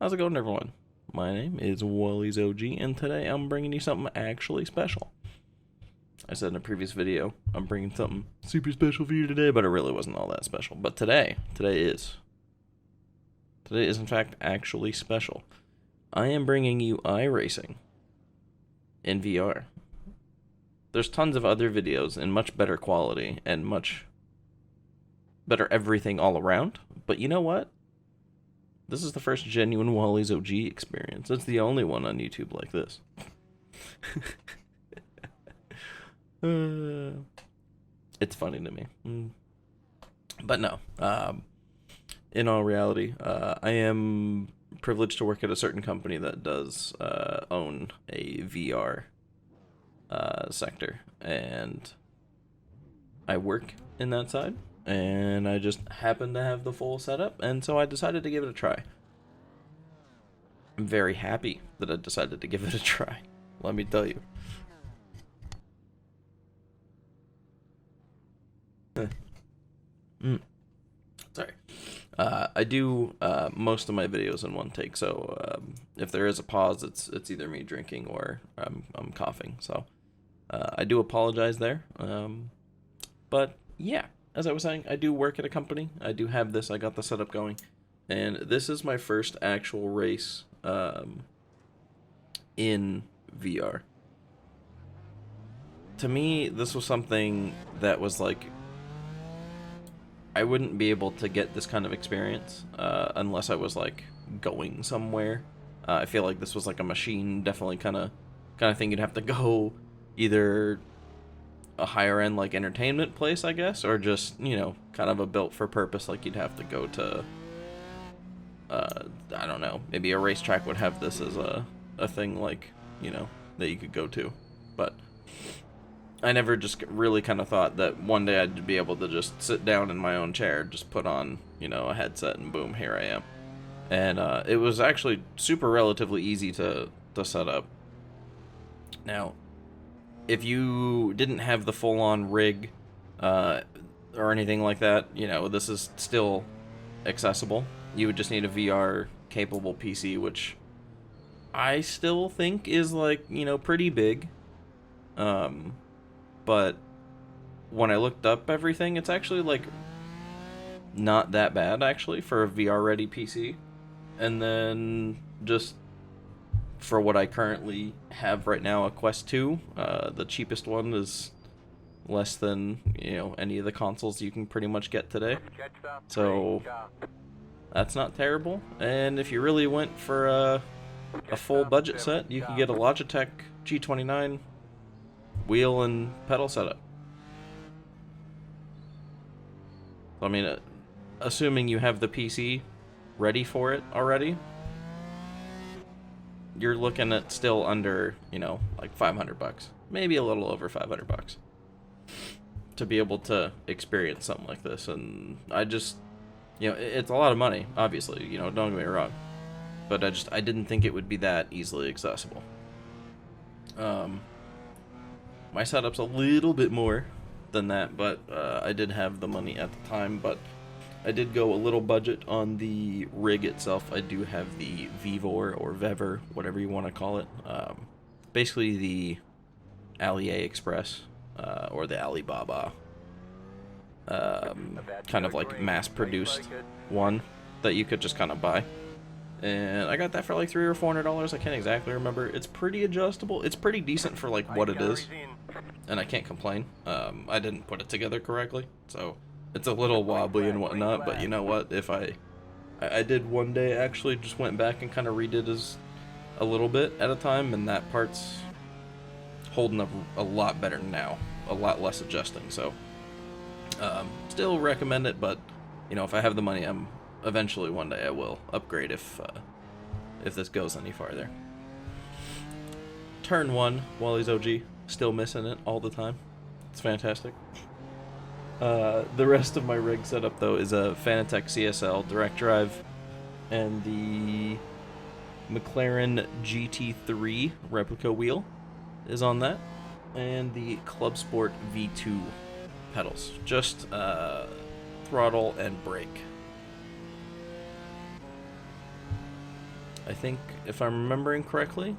How's it going, everyone? My name is WallysOG, and today I'm bringing you something actually special. I said in a previous video, I'm bringing something super special for you today, but it really wasn't all that special. But today is in fact actually special. I am bringing you iRacing in VR. There's tons of other videos in much better quality and much better everything all around, but you know what? This is the first genuine WallysOG experience. It's the only one on YouTube like this. It's funny to me. But no. In all reality, I am privileged to work at a certain company that does own a VR sector. And I work in that side. And I just happened to have the full setup, and so I decided to give it a try. I'm very happy that I decided to give it a try, let me tell you. Sorry. I do most of my videos in one take, so if there is a pause, it's either me drinking or I'm coughing. So I do apologize there. But yeah. As I was saying, I do work at a company. I do have this. I got the setup going. And this is my first actual race in VR. To me, this was something that was like, I wouldn't be able to get this kind of experience unless I was like going somewhere. I feel like this was like a machine, definitely kind of thing you'd have to go either a higher end like entertainment place, I guess, or just, you know, kind of a built for purpose, like you'd have to go to I don't know, maybe a racetrack would have this as a thing, like, you know, that you could go to. But I never just really kind of thought that one day I'd be able to just sit down in my own chair, just put on, you know, a headset, and boom, here I am. And it was actually super relatively easy to set up. Now, if you didn't have the full-on rig or anything like that, you know, this is still accessible. You would just need a VR-capable PC, which I still think is, like, you know, pretty big. But when I looked up everything, it's actually, like, not that bad, actually, for a VR-ready PC. And then just for what I currently have right now, a Quest 2, the cheapest one is less than, you know, any of the consoles you can pretty much get today. So that's not terrible. And if you really went for a full budget set, you could get a Logitech G29 wheel and pedal setup. I mean, assuming you have the PC ready for it already, you're looking at still under, you know, like $500, maybe a little over $500 to be able to experience something like this. And I just, you know, it's a lot of money, obviously, you know, don't get me wrong, but I didn't think it would be that easily accessible. My setup's a little bit more than that, but I did have the money at the time, but I did go a little budget on the rig itself. I do have the Vivor or Vever, whatever you want to call it. Basically the AliExpress or the Alibaba kind of like mass-produced one that you could just kind of buy. And I got that for like $300 or $400. I can't exactly remember. It's pretty adjustable. It's pretty decent for like what it is, and I can't complain. I didn't put it together correctly, so it's a little wobbly and whatnot, but you know what? If I did one day actually just went back and kind of redid as a little bit at a time, and that part's holding up a lot better now, a lot less adjusting. So still recommend it, but you know, if I have the money, eventually one day I will upgrade if this goes any farther. Turn 1, WallysOG, still missing it all the time. It's fantastic. The rest of my rig setup, though, is a Fanatec CSL direct drive, and the McLaren GT3 replica wheel is on that, and the Clubsport V2 pedals. Just throttle and brake. I think, if I'm remembering correctly,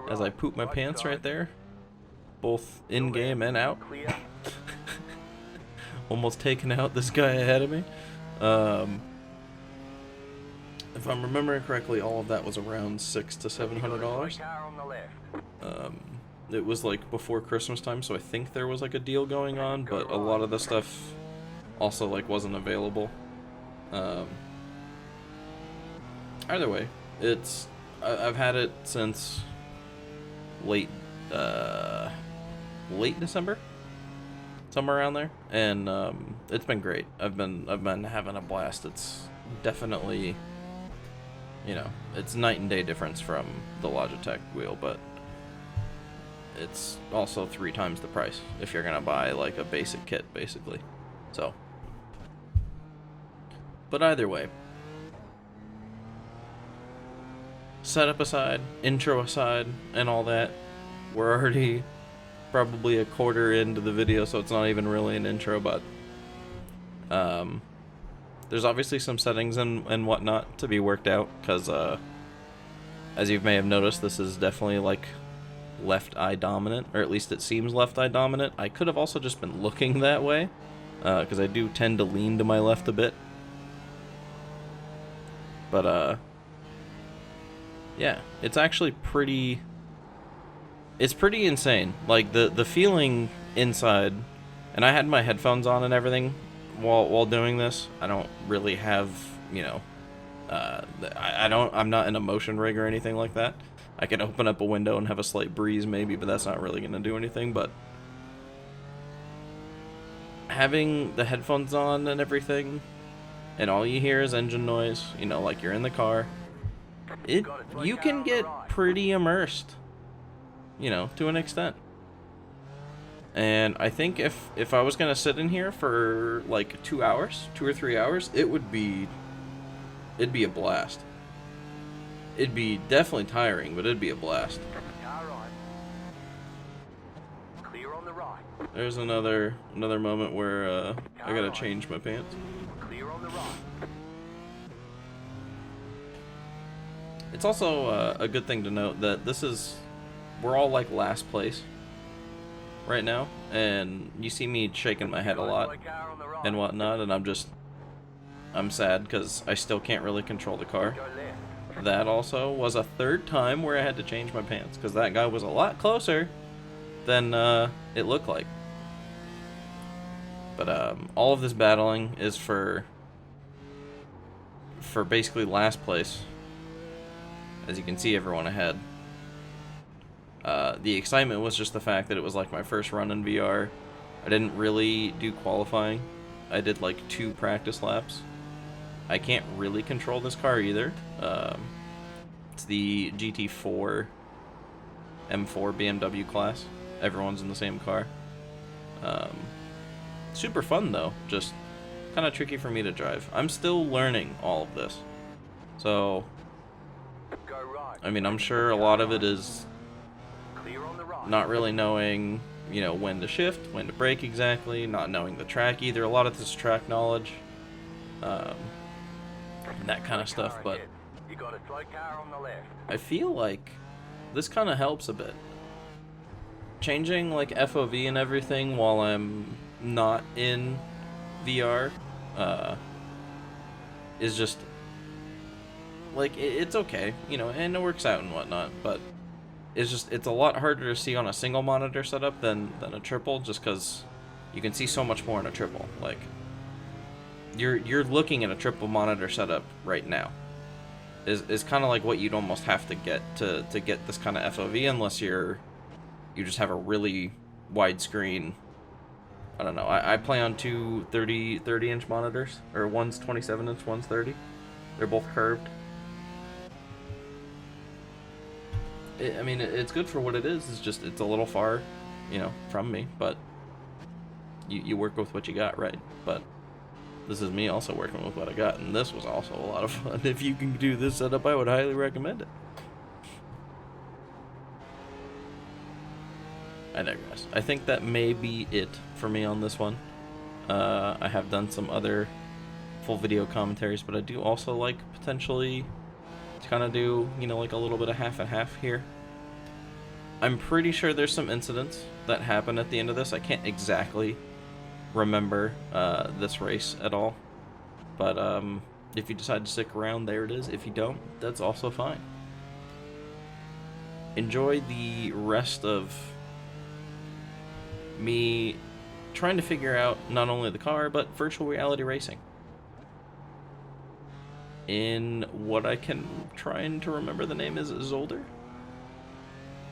as I poop my pants right there, both in-game and out, almost taking out this guy ahead of me. If I'm remembering correctly, all of that was around $600 to $700. It was like before Christmas time, so I think there was like a deal going on, but a lot of the stuff also like wasn't available. Either way, I've had it since late December, somewhere around there, and it's been great. I've been having a blast. It's definitely, you know, it's night and day difference from the Logitech wheel, but it's also 3 times the price if you're gonna buy like a basic kit, basically. So, but either way, setup aside, intro aside, and all that, we're already probably a quarter into the video, so it's not even really an intro, but there's obviously some settings and whatnot to be worked out, because as you may have noticed, this is definitely like left eye dominant, or at least it seems left eye dominant. I could have also just been looking that way, because I do tend to lean to my left a bit, but yeah, it's actually pretty insane. Like the feeling inside, and I had my headphones on and everything while doing this. I don't really have, you know, I'm not in a motion rig or anything like that. I can open up a window and have a slight breeze maybe, but that's not really going to do anything. But having the headphones on and everything, and all you hear is engine noise, you know, like you're in the car, you can get pretty immersed, you know, to an extent. And I think if I was gonna sit in here for like 2 hours, 2 or 3 hours, it'd be a blast. It'd be definitely tiring, but it'd be a blast. There's another moment where I gotta change my pants. It's also a good thing to note that we're all like last place right now, and you see me shaking my head a lot and whatnot, and I'm sad because I still can't really control the car. That also was a 3rd time where I had to change my pants, because that guy was a lot closer than it looked like. But all of this battling is for basically last place. As you can see, everyone ahead. The excitement was just the fact that it was like my first run in VR. I didn't really do qualifying. I did like 2 practice laps. I can't really control this car either. It's the GT4 M4 BMW class. Everyone's in the same car. Super fun though, just kind of tricky for me to drive. I'm still learning all of this. So, I mean, I'm sure a lot of it is not really knowing, you know, when to shift, when to brake exactly, not knowing the track either. A lot of this track knowledge, that kind of stuff, but I feel like this kind of helps a bit. Changing like FOV and everything while I'm not in VR is just like, it's okay, you know, and it works out and whatnot, but it's a lot harder to see on a single monitor setup than a triple, just because you can see so much more in a triple. Like, you're looking at a triple monitor setup right now is kind of like what you'd almost have to get to get this kind of FOV, unless you just have a really wide screen. I don't know. I play on 2 30-inch monitors, or one's 27-inch, one's 30. They're both curved. I mean, it's good for what it is. It's just, it's a little far, you know, from me, but you work with what you got, right? But this is me also working with what I got, and this was also a lot of fun. If you can do this setup, I would highly recommend it. I digress. I think that may be it for me on this one. I have done some other full video commentaries, but I do also like potentially to kind of do, you know, like a little bit of half and half here. I'm pretty sure there's some incidents that happen at the end of this. I can't exactly remember this race at all. But if you decide to stick around, there it is. If you don't, that's also fine. Enjoy the rest of me trying to figure out not only the car, but virtual reality racing. In what I can trying to remember the name is Zolder,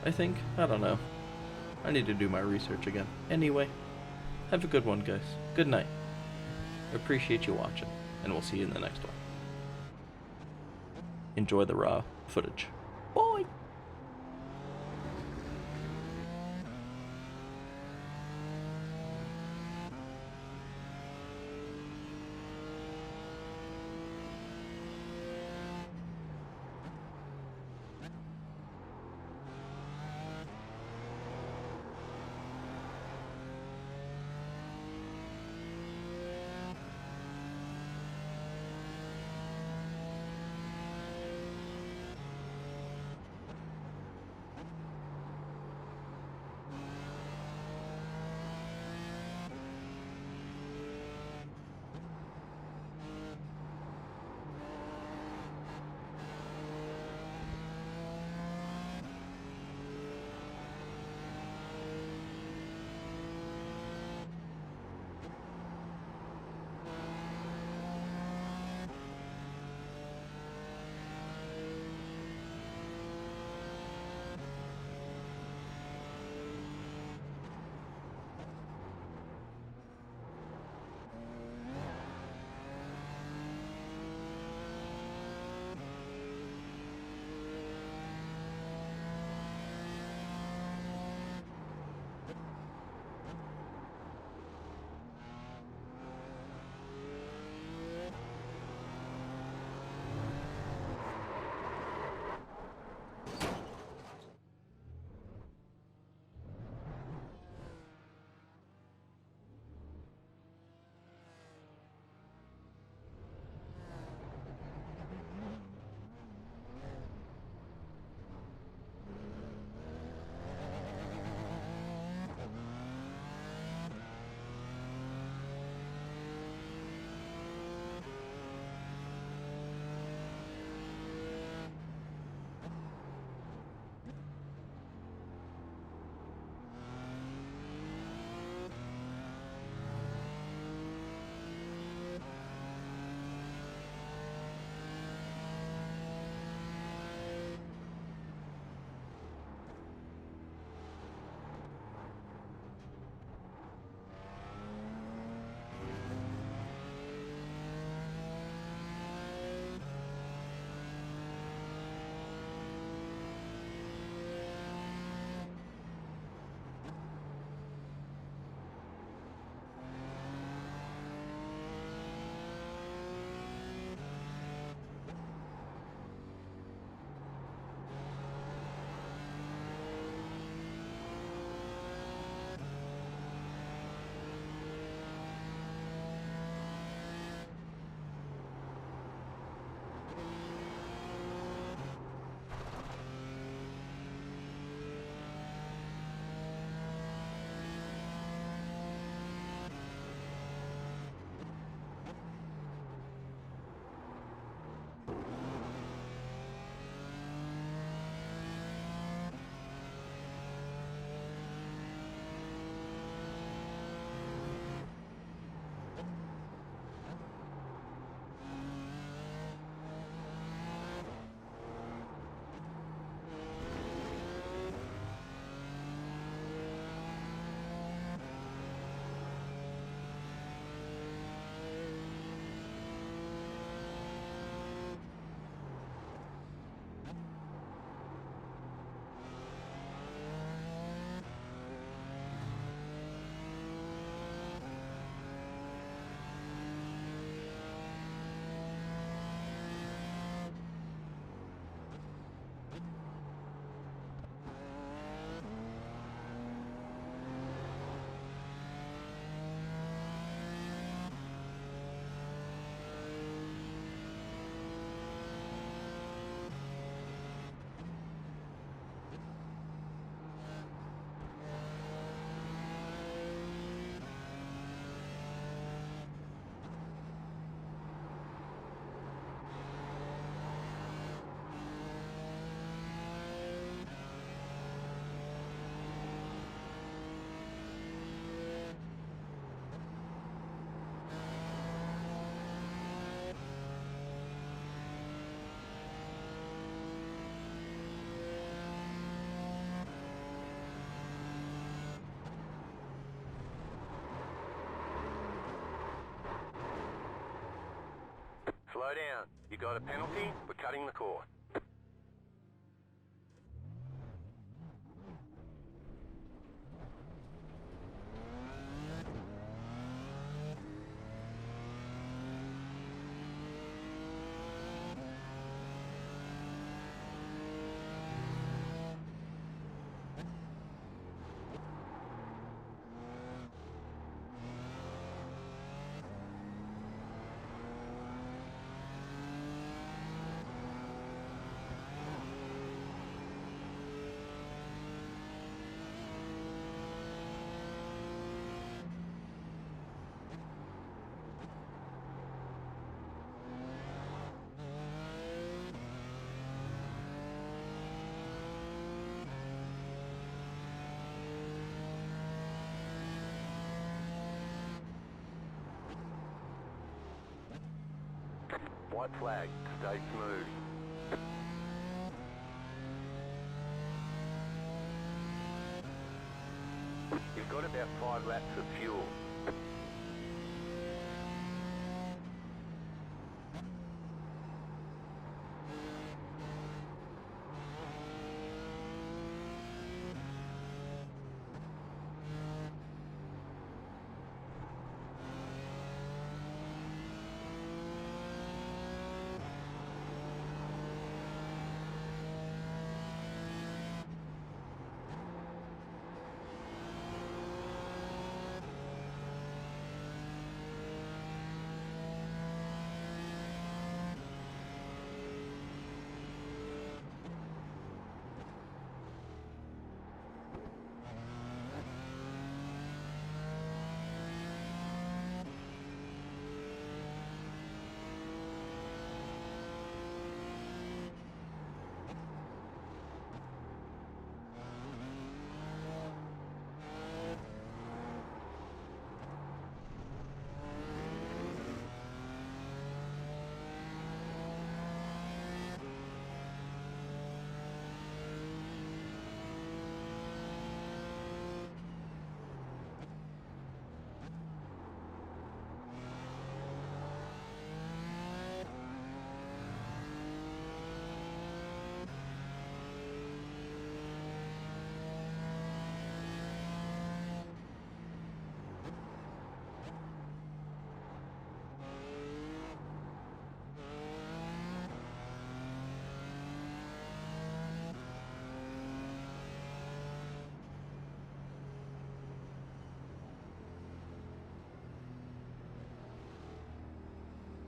I think. I don't know. I need to do my research again. Anyway, have a good one, guys. Good night. Appreciate you watching, and we'll see you in the next one. Enjoy the raw footage. Bye! Slow down. You got a penalty? We're cutting the course. White flag, stay smooth. You've got about 5 laps of fuel.